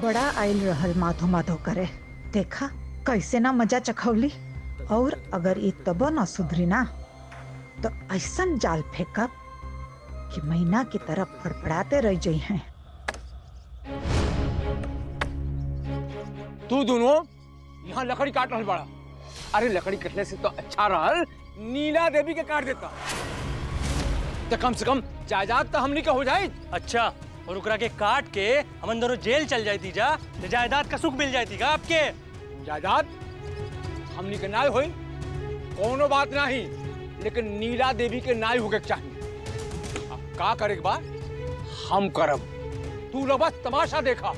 बड़ा आयल रहल माधो माधो करे, देखा कैसे ना मजा चखौली। और अगर ये तबो ना सुधरी ना तो ऐसन जाल फेंकब कि महीना की तरफ फड़फड़ाते रह जाई हैं। तू दोनों यहाँ लकड़ी काट रहल बड़ा। अरे लकड़ी कटने से तो अच्छा रहल नीला देवी के काट देता, तो कम से कम जायदाद तो हमनी का हो जाए। अच्छा, और उकरा के काट के हम दोनों जेल चल जाती जा, तो जायदाद का सुख मिल जाती का आपके। जायदाद हमनी के नाय होई कोनो बात नहीं, लेकिन नीला देवी के नाय होके चाहिए। अब का करे के बाद हम करब, तू लोग बस तमाशा देखा।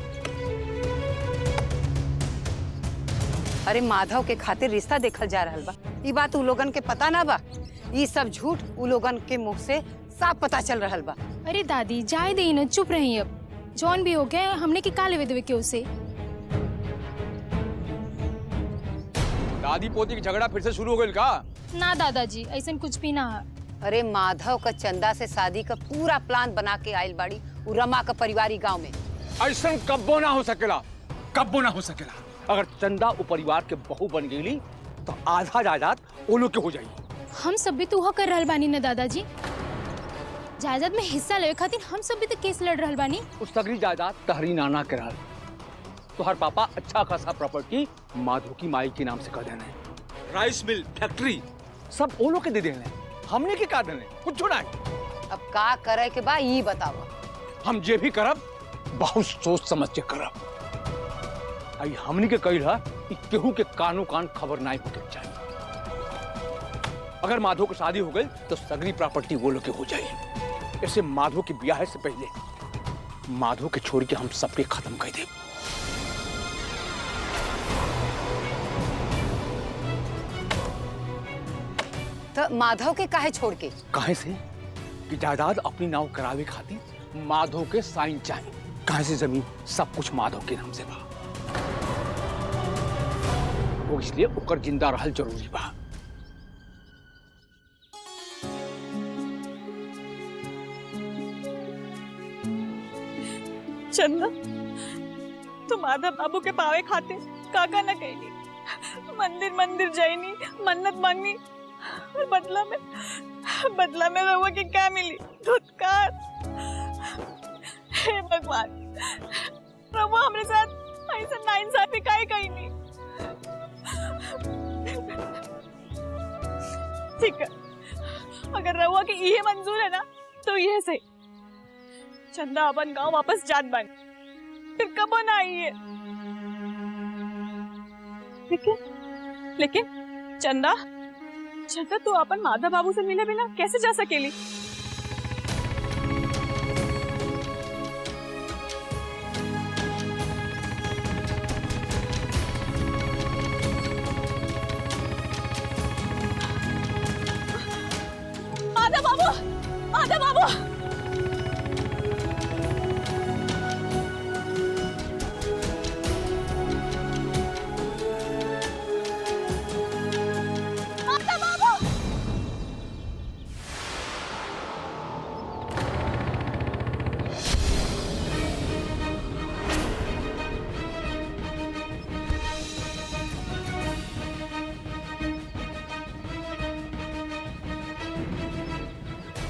अरे माधव के खातिर रिश्ता देखल जा रहल बा, ई बात उ लोगन के पता ना बा। ई सब झूठ उ लोगन के मुंह से साफ पता चल रहल बा। अरे दादी जाए दे ना, चुप रही। अब जौन भी हो गया हमने के काले वेदवे के उसे। दादी पोती की झगड़ा फिर से शुरू हो गई का? ना दादाजी ऐसा कुछ भी ना है। अरे माधव का चंदा से शादी का पूरा प्लान बना के आयल बाड़ी उ रमा का परिवारी गांव में। ऐसा कब्बो ना हो सकेला, कब्बो ना हो सकेला। अगर चंदा उ परिवार के बहू बन गई तो आधा जायदाद वो लोग के हो जाएगी। हम सब भी तो वह कर रहल बानी ना दादाजी, जायदाद में हिस्सा लेवे खातिर हम सब भी तो केस लड़ रहल बानी। उस सगरी जायदाद तहरी नाना के रहल, तो हर पापा अच्छा खासा प्रॉपर्टी माधो की माई के नाम से कर देने, राइस मिल फैक्ट्री सब वो लोग के दे देने, हमने के का देने कुछ नहीं। अब का करे के बा ई बताओ। हम जे भी करब बहुत सोच समझ के करब। आई हमनी के कही है कि केहू के कानों कान खबर नहीं होके चाहिए। अगर माधो की शादी हो गई तो सगरी प्रॉपर्टी वो लोग के हो जाए। ऐसे माधो की ब्याह से पहले माधो के छोड़ के हम सबके खत्म कर दे। तो माधव के काहे छोड़ के? काहे से कि जायदाद अपनी नाव करावे खातिर माधो के साइन चाहिए। काहे से जमीन सब कुछ माधो के नाम से बा, वो इसलिए ओकर जिंदा रहल जरूरी बा। चंदा तो माधव बाबू के पावे खाते काका न कहनी, मंदिर मंदिर जाइनी, मन्नत मांगनी, और बदला में रहुआ के क्या मिली? धुतकार। हे भगवान, रहुआ हमारे साथ ऐसा नाइंसाफी काहे कहनी? ठीक है, अगर रहुआ के ये मंजूर है ना तो ये सही। चंदा अपन गांव वापस जात बन, फिर कब ना आइए। लेकिन चंदा तू अपन माधव बाबू से मिले बिना कैसे जा सकेली? माधव बाबू, माधव बाबू,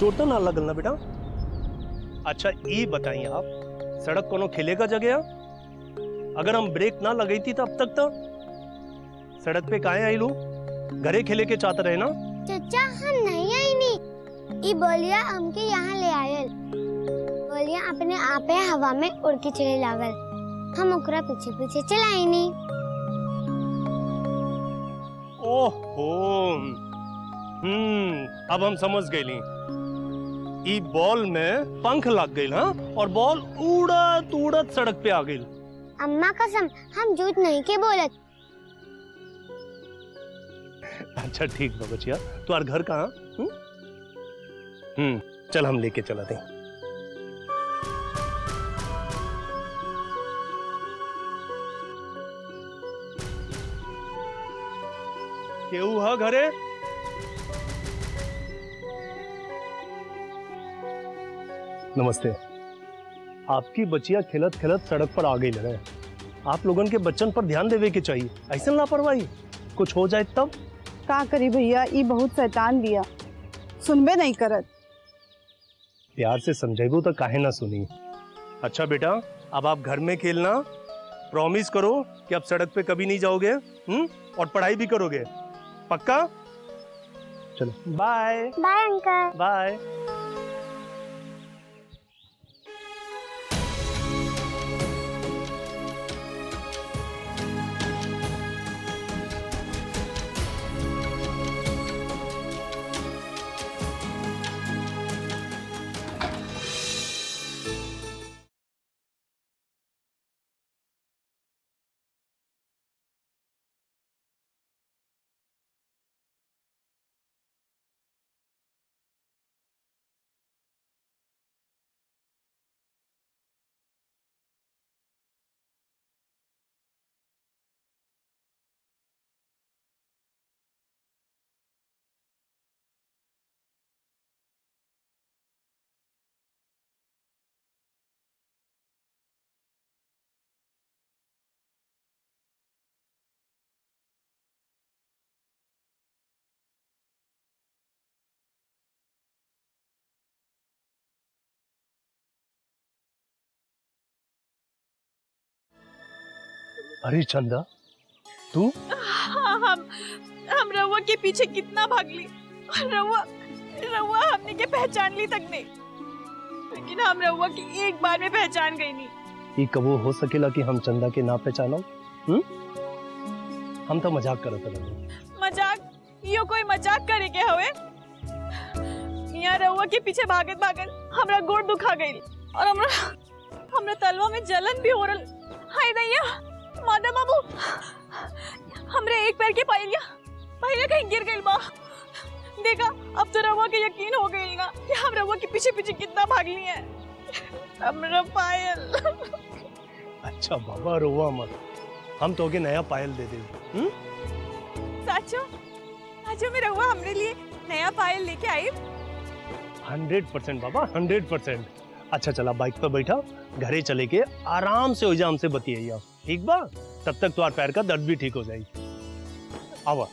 चोट तो ना लगल ना बेटा? अच्छा ये बताइए आप, सड़क कोनो खिले का जगह? अगर हम ब्रेक ना लगाई थी तो अब तक तो सड़क पे काहे आई लू? घरे खेले के चाहते रहे ना? चाचा हम नहीं आई नहीं, ये बोलिया हमके यहाँ ले आयल। बोलिया अपने आपे हवा में उड़ के चले लागल, हम ओकरा पीछे पीछे चलाई नहीं। ओहो, अब हम समझ गए। ई बॉल में पंख लग गई, हाँ? और बॉल उड़त उड़त सड़क पे आ गई। अम्मा कसम हम झूठ नहीं के बोलत। अच्छा ठीक बा बचिया, तुम्हार घर कहाँ? चल हम लेके चला थे। केहू है घरे? नमस्ते। आपकी बचिया खिलत खिलत सड़क पर आ गई लगे। आप लोगन के बच्चन पर ध्यान देवे के चाहिए। ऐसा लापरवाही कुछ हो जाए तब। का करी भैया, ई बहुत शैतान बिया, सुनबे नहीं करत। प्यार से समझेबो तो काहे ना सुनी। अच्छा बेटा, अब आप घर में खेलना, प्रॉमिस करो कि अब सड़क पे कभी नहीं जाओगे, और पढ़ाई भी करोगे, पक्का? चलो बाय। By uncle. बाय। अरे चंदा, तू? हाँ, हम रउआ के पीछे कितना भागली, रउआ हमने के पहचान ली तक नहीं, लेकिन हम रउआ की एक बार में पहचान गई नहीं। ये कबो हो सकेला कि हम चंदा के ना पहचानो? हम तो मजाक करत रहे। मजाक? यो कोई मजाक करे के हवे? यहाँ रउआ के पीछे भागत हमरा गोड़ दुखा गई और हमरा तलवा में जलन भी हो रहा। हाय दैया, मादा बाबू, हमरे एक पैर के पायलिया पहले कहीं गिर गई बा। देखा, अब तो रवा के यकीन हो गई ना कि हम रवा के पीछे पीछे कितना भागली है। हमरा पायल। अच्छा बाबा, रोवा मत, हम तो के नया पायल दे दे। साचो में रवा हमरे लिए नया पायल लेके आई। 100% बाबा, 100%। अच्छा चला, बाइक पर बैठा, घरे चले के आराम से हो जा, हमसे बतियाइया, ठीक बा? तब तक तुम्हारे पैर का दर्द भी ठीक हो जाएगी। आवा।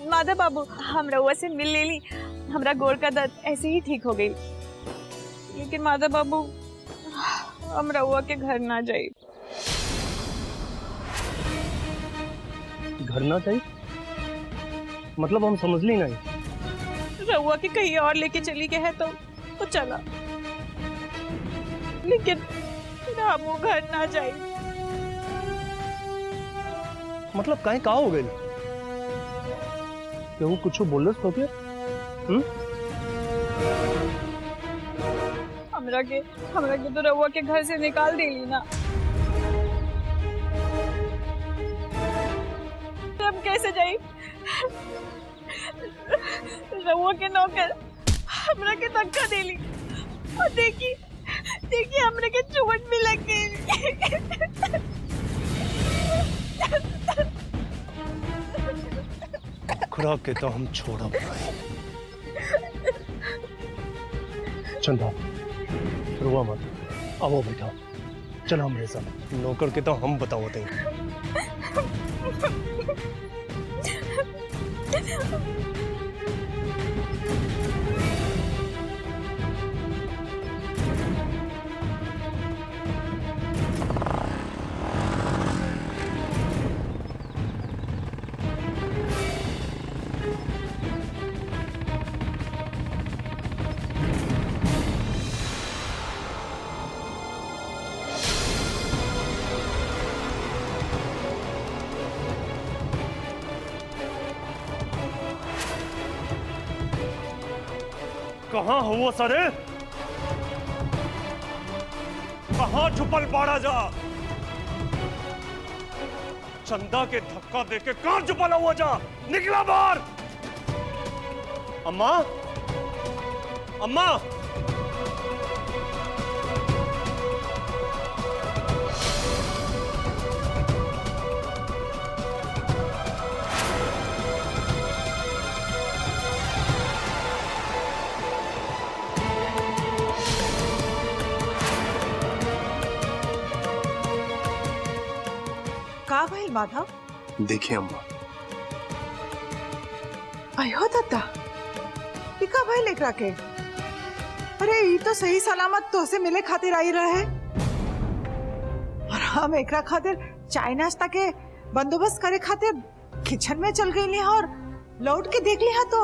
मादा बाबू, हम रउआ से मिल लेली, हमरा गोड़ का दर्द ऐसे ही ठीक हो गई। लेकिन मादा बाबू, हम रउआ के घर ना जाई। घर ना जाई? मतलब हम समझ ली नहीं। रउआ के कहीं और लेके चली गए है तो चला, लेकिन हम वो घर ना जाए। मतलब कहीं का हो गई? क्यों कुछ बोलस तो क्या? हमरा के तो रउआ के घर से निकाल देली ना। हम कैसे जाई? रउआ के नौकर हमरा के धक्का देली और देखी हमरे के चोट भी लग गई। खुराक के तो हम छोड़ा पाए। चंदा, रुआ मत, आओ बेटा, चल हमारे साथ। नौकर के तो हम बताओते हैं। कहाँ हो वो सरे? कहाँ छुपल बाड़ा जा? चंदा के धक्का देके कहाँ छुपल हुआ जा? निकला बाहर! अम्मा, अम्मा, का भइल माधव? देखिए अम्मा, अयो दादा, ई का भइल एकरा के? अरे ई तो सही सलामत तो से मिले खातिर आई रहे और हम एकरा खातिर चाय नाश्ता के बंदोबस्त करे खातिर किचन में चल गई और लौट के देख लिया तो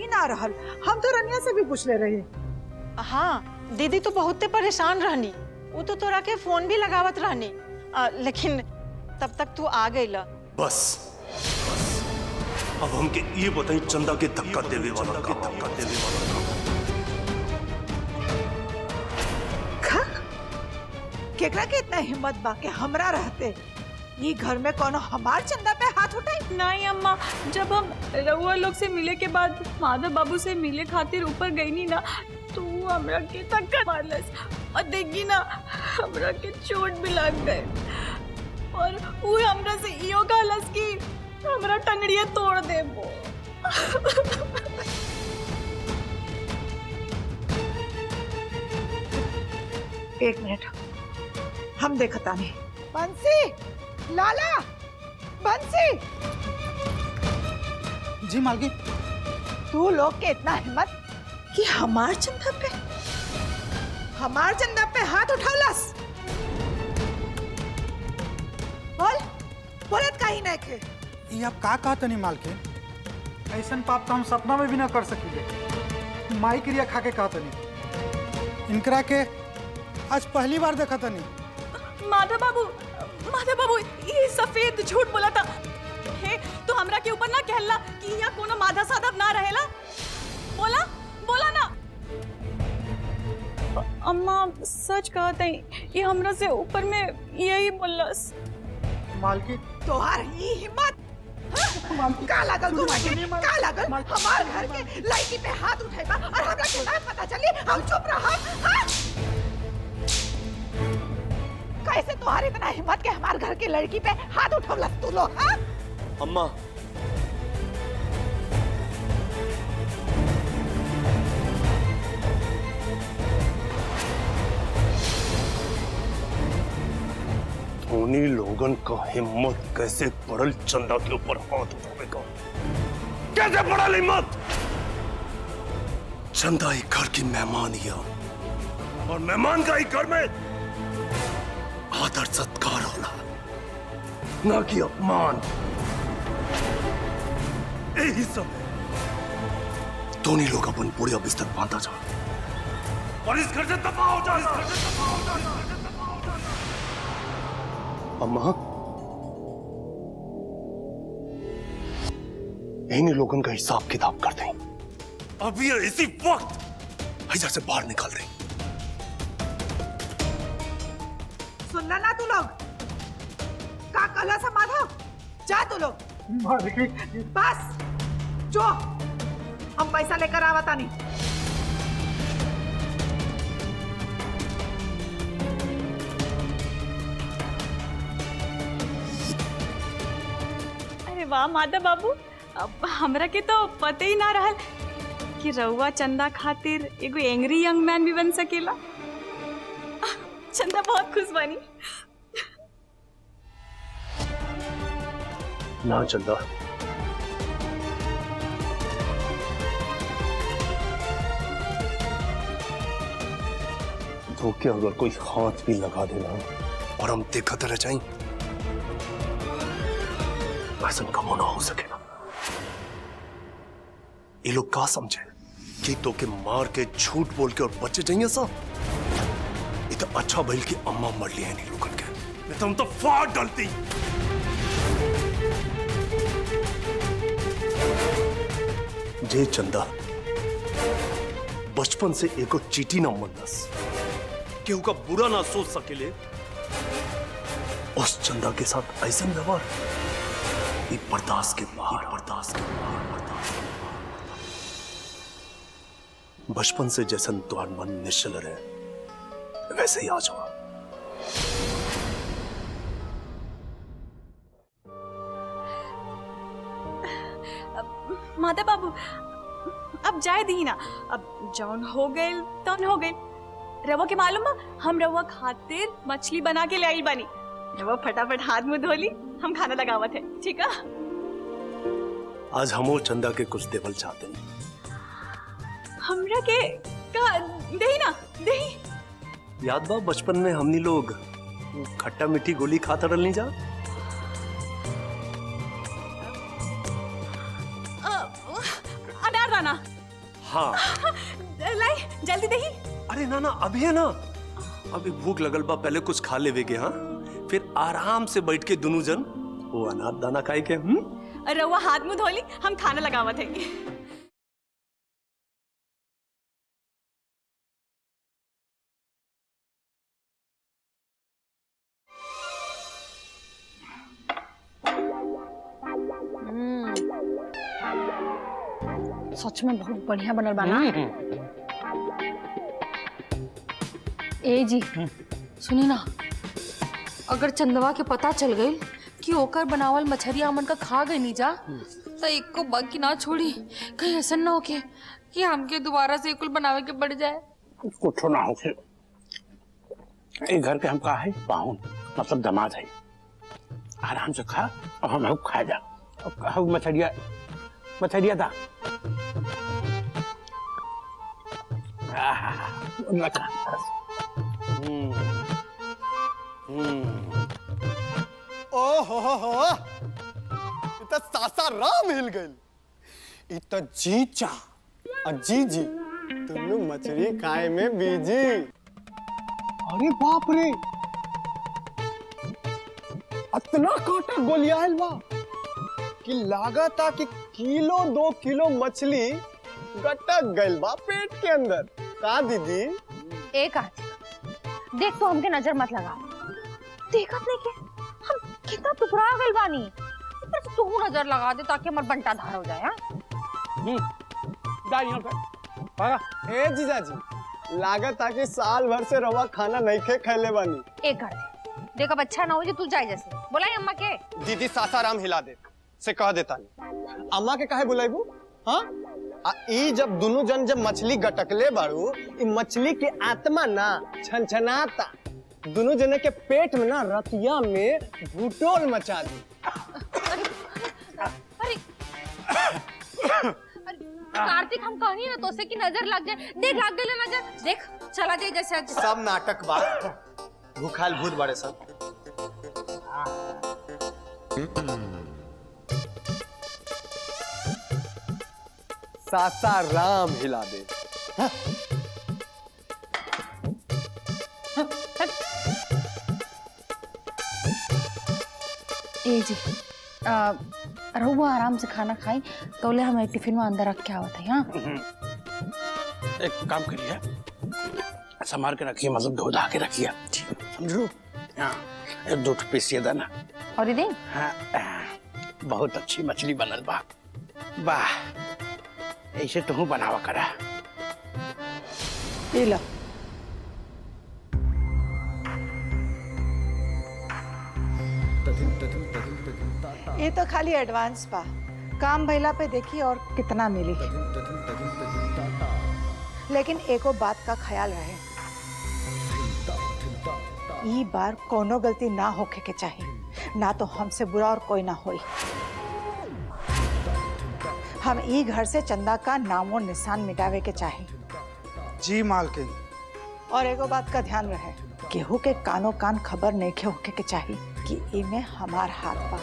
ई ना रहल। हम तो रनिया से भी पूछ ले रहे। हाँ दीदी तो बहुत परेशान रहनी, वो तो तोरा के फोन भी लगावत रहनी, लेकिन तब तक तू आ गईला। बस अब हमके ये बताई, चंदा के धक्का देवे वाला का धक्का देवे वाला का केकरा के इतना हिम्मत बा के हमरा रहते ये घर में कोनो हमार चंदा पे हाथ उठाई? नहीं अम्मा, जब हम रउआ लोग से मिले के बाद माधव बाबू से मिले खातिर ऊपर गई नी ना, तो वो हमरा के धक्का मारलस और देखी ना हमरा के चोट भी लग गए और वो हमरा से इयो कहलस कि हमरा टंगड़िया तोड़ देबो। एक मिनट, हम देखता नहीं। बंसी, लाला, बंसी। जी मालकिन। तू लोग के इतना हिम्मत कि हमार चंदा पे हाथ उठावलस? बोलत काहे नहीं के? ये आप का कहते नहीं मालकिन, ऐसन पाप तो हम सपना में भी ना कर सकीले। माई क्रिया खा के कहते नहीं, इनकरा के आज पहली बार देखा था नहीं। माधव बाबू ये सफेद झूठ बोला था। हे तो हमरा के ऊपर ना कहला कि यहाँ कोनो माधा साधव ना रहेला। बोला ना। अम्मा सच कहते हैं, ये हमरा से ऊपर में यही बोलस। मालकिन तोहार ये हिम्मत का लागल? का लागल हमार घर के लड़की पे हाथ उठाइबा और हमरा के ना पता चली हम चुप रहब? हाँ? कैसे तुम्हारी इतना हिम्मत के हमारे घर की लड़की पे हाथ उठौलस तू लोग? हाँ? अम्मा, उन्हीं लोगन का हिम्मत कैसे पड़ल चंदा के ऊपर हाथ उठाने का? कैसे पड़ल हिम्मत? चंदा ही घर की मेहमान ही है और मेहमान का ही घर में आदर सत्कार होला, ना कि अपमान। यही सब दोनों लोग अपन बुढ़िया बिस्तर बांधा जा और इस घर से दफा हो जा। अम्मा, इन लोगों का हिसाब किताब कर दें। अभी इसी वक्त ऐसा से बाहर निकल रही। सुनना ना तू लोग? का कला सा माधव, जा तू लोग। बस जो हम पैसा लेकर आवता नहीं। अरे वाह माधव बाबू, अब हमरा के तो पता ही ना रहल कि रउआ चंदा खातिर एगो एंग्री यंग मैन भी बन सकेला। चंदा बहुत खुश बनी। ना चंदा, तो क्या अगर कोई हाथ भी लगा देना और हम देखते रह जाएं, ऐसा कमो ना हो सकेगा। ये लोग क्या समझे कि तो के मार के झूठ बोल के और बच्चे जाइए सब? ये तो अच्छा भइल कि अम्मा मर लिया नहीं लोगन के, नहीं तो हम तो फाड़ डालती। जे चंदा बचपन से एको चीटी ना मनस, केहू का बुरा ना सोच सकेले, उस चंदा के साथ ऐसा व्यवहार ये बर्दाश्त के बाहर। बचपन से जैसन तुम्हार मन निश्चल रहे वैसे ही आ जाओ। माता बाबू अब जाए दी ना, अब जौन हो गए तौन हो गए। रवा के मालूम बा, हम रवा खातिर मछली बना के ले आई बानी। वो फटाफट हाथ मुंह धो ली, हम खाना लगावत है, ठीक है? आज हमो चंदा के कुछ देवल चाहते हैं। हमरा के का दही ना दही। याद बा बचपन में हमनी लोग खट्टा मीठी गोली खाता रहनी जा। अनार राना। हाँ लाई जल्दी दही। अरे ना ना अभी है ना, अभी भूख लगल बा, पहले कुछ खा लेवे के। हाँ फिर आराम से बैठ के दोनों जन वो अनार दाना खाए के। रउआ हाथ मुंह धोली, हम खाना लगावत है। सच में बहुत बढ़िया बनल बा ना। ए जी सुनी ना, अगर चंदवा के पता चल गई कि ओकर बनावल मछरिया हमन का खा गई नी जा, तो एक को बाकी ना छोड़ी। कहीं ऐसा ना हो के कि हमके दोबारा से कुल बनावे के पड़ जाए। कुछ ना हो के एक घर के हम का है पाहुन, मतलब दामाद है। आराम से खा और हम खा जा। अब मछरिया मछरिया था ओहो इतना सासाराम हिल गई। इतना जीजा और जीजी दोनों मछली खाए में बीजी। अरे बाप रे, इतना काटा गोलियाल बा कि लागता कि किलो 2 किलो मछली गटक गइल बा पेट के अंदर। का दीदी? एक देख तो हमके नजर मत लगा। देखत नहीं के हम कितना टुकड़ा गइल बानी। ऊपर से तू नजर लगा दे ताकि हमार बंटा धार हो जाए। ए जीजाजी, लागता कि साल भर से रवा खाना नहीं खैले बानी। एक देख अब अच्छा ना हो जे तू जाए जैसे बोलाई अम्मा के। दीदी सासाराम हिला दे से कह देता नहीं। अम्मा के काहे बुलाइबू? हाँ ई जब दोनों जन जब मछली गटकले बाड़ू, ई मछली के आत्मा ना छनछनाता। दोनों जने के पेट में ना रतिया में भूटोल मचा दी। अरे कार्तिक, हम कहनी ना तो से की नजर लग जाए। देख लग गई नजर, देख चला जाए जैसे। सब नाटक बा, भूखाल भूत बड़े सब। सासाराम हिला दे। ए जी रहुआ आराम से खाना खाई तो ले हमें टिफिन में अंदर रख के आवत है। हाँ एक काम करिए, संभाल के रखिए, मतलब धो धा के रखिए, समझो। हाँ एक 2 पीस दाना। और दे। हाँ बहुत अच्छी मछली बनल बा। वाह, ऐसे तू बनावा करा। ये लो। ये तो खाली एडवांस बा, काम भइला पे देखी और कितना मिली। लेकिन एको बात का ख्याल रहे, ई बार कोनो गलती ना होके के चाहिए, ना तो हमसे बुरा और कोई ना होई। हम ई घर से चंदा का नामो निशान मिटावे के चाहिए। जी मालकिन। और एगो बात का ध्यान रहे, केहू के कानो कान खबर नहीं होके के चाहिए कि इमे हमार हाथ बा।